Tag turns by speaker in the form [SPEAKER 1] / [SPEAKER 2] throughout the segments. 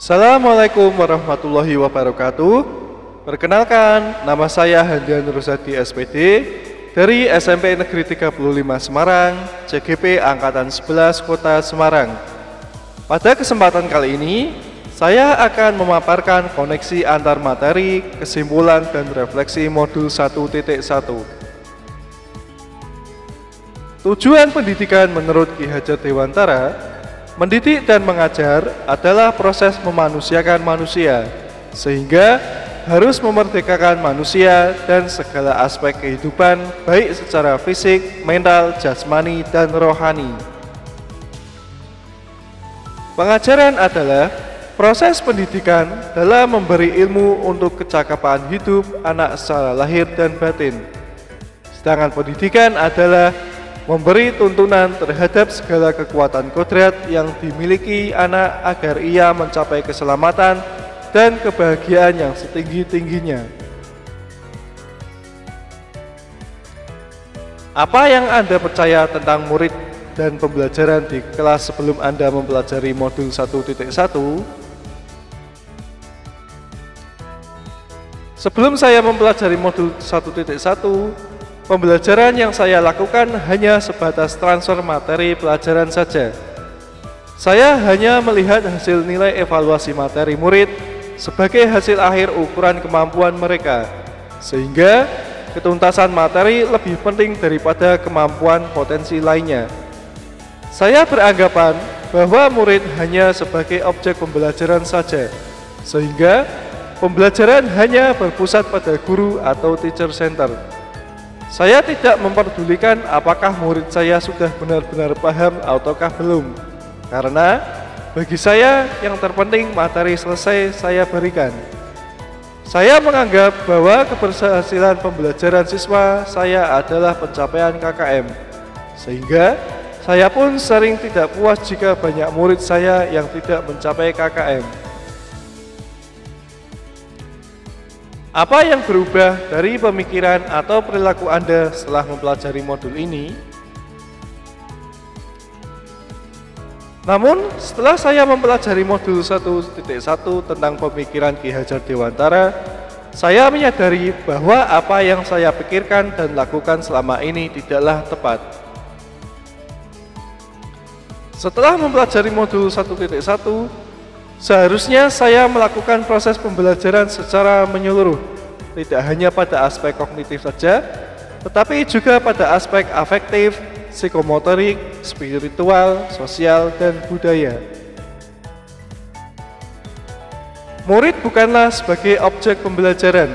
[SPEAKER 1] Assalamualaikum warahmatullahi wabarakatuh. Perkenalkan, nama saya Handian Rusadi SPD dari SMP Negeri 35 Semarang, CGP Angkatan 11 Kota Semarang. Pada kesempatan kali ini, saya akan memaparkan koneksi antar materi, kesimpulan, dan refleksi modul 1.1. Tujuan pendidikan menurut Ki Hajar Dewantara, mendidik dan mengajar adalah proses memanusiakan manusia, sehingga harus memerdekakan manusia dan segala aspek kehidupan, baik secara fisik, mental, jasmani, dan rohani. Pengajaran adalah proses pendidikan dalam memberi ilmu untuk kecakapan hidup anak secara lahir dan batin. Sedangkan pendidikan adalah memberi tuntunan terhadap segala kekuatan kodrat yang dimiliki anak agar ia mencapai keselamatan dan kebahagiaan yang setinggi-tingginya. Apa yang Anda percaya tentang murid dan pembelajaran di kelas sebelum Anda mempelajari modul 1.1? Sebelum saya mempelajari modul 1.1, pembelajaran yang saya lakukan hanya sebatas transfer materi pelajaran saja. Saya hanya melihat hasil nilai evaluasi materi murid sebagai hasil akhir ukuran kemampuan mereka, sehingga ketuntasan materi lebih penting daripada kemampuan potensi lainnya. Saya beranggapan bahwa murid hanya sebagai objek pembelajaran saja, sehingga pembelajaran hanya berpusat pada guru atau teacher center. Saya tidak memperdulikan apakah murid saya sudah benar-benar paham ataukah belum, karena bagi saya yang terpenting materi selesai saya berikan. Saya menganggap bahwa keberhasilan pembelajaran siswa saya adalah pencapaian KKM, sehingga saya pun sering tidak puas jika banyak murid saya yang tidak mencapai KKM. Apa yang berubah dari pemikiran atau perilaku Anda setelah mempelajari modul ini? Namun, setelah saya mempelajari modul 1.1 tentang pemikiran Ki Hajar Dewantara, saya menyadari bahwa apa yang saya pikirkan dan lakukan selama ini tidaklah tepat. Setelah mempelajari modul 1.1, seharusnya saya melakukan proses pembelajaran secara menyeluruh, tidak hanya pada aspek kognitif saja, tetapi juga pada aspek afektif, psikomotorik, spiritual, sosial, dan budaya. Murid bukanlah sebagai objek pembelajaran,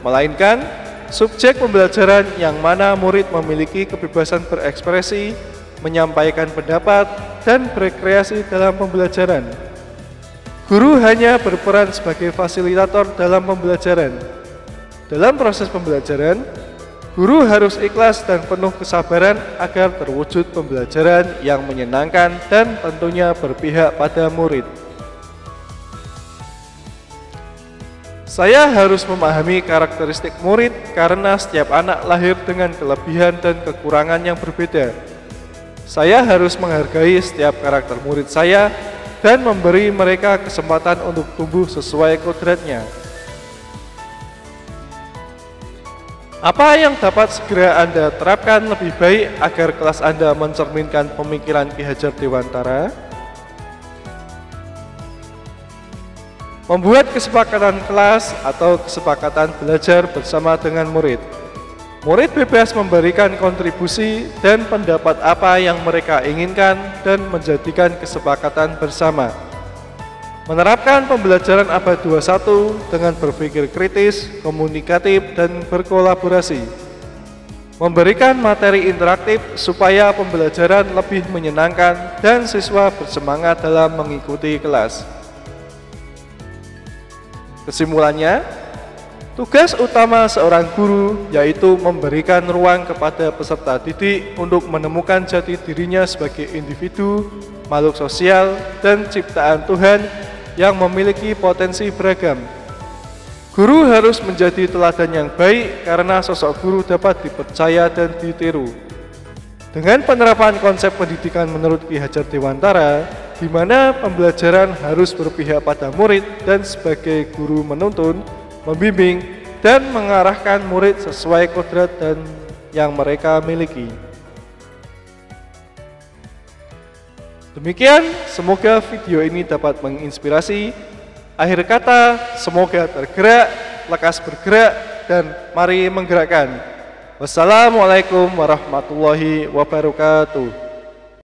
[SPEAKER 1] melainkan subjek pembelajaran yang mana murid memiliki kebebasan berekspresi, menyampaikan pendapat, dan berkreasi dalam pembelajaran. Guru hanya berperan sebagai fasilitator dalam pembelajaran. Dalam proses pembelajaran, guru harus ikhlas dan penuh kesabaran agar terwujud pembelajaran yang menyenangkan dan tentunya berpihak pada murid. Saya harus memahami karakteristik murid karena setiap anak lahir dengan kelebihan dan kekurangan yang berbeda. Saya harus menghargai setiap karakter murid saya dan memberi mereka kesempatan untuk tumbuh sesuai kodratnya. Apa yang dapat segera Anda terapkan lebih baik agar kelas Anda mencerminkan pemikiran Ki Hajar Dewantara? Membuat kesepakatan kelas atau kesepakatan belajar bersama dengan murid. Murid bebas memberikan kontribusi dan pendapat apa yang mereka inginkan dan menjadikan kesepakatan bersama. Menerapkan pembelajaran abad 21 dengan berpikir kritis, komunikatif, dan berkolaborasi. Memberikan materi interaktif supaya pembelajaran lebih menyenangkan dan siswa bersemangat dalam mengikuti kelas. Kesimpulannya, tugas utama seorang guru yaitu memberikan ruang kepada peserta didik untuk menemukan jati dirinya sebagai individu, makhluk sosial, dan ciptaan Tuhan yang memiliki potensi beragam. Guru harus menjadi teladan yang baik karena sosok guru dapat dipercaya dan ditiru. Dengan penerapan konsep pendidikan menurut Ki Hajar Dewantara, di mana pembelajaran harus berpihak pada murid dan sebagai guru menuntun, membimbing, dan mengarahkan murid sesuai kodrat dan yang mereka miliki. Demikian, semoga video ini dapat menginspirasi. Akhir kata, semoga tergerak, lekas bergerak, dan mari menggerakkan. Wassalamualaikum warahmatullahi wabarakatuh.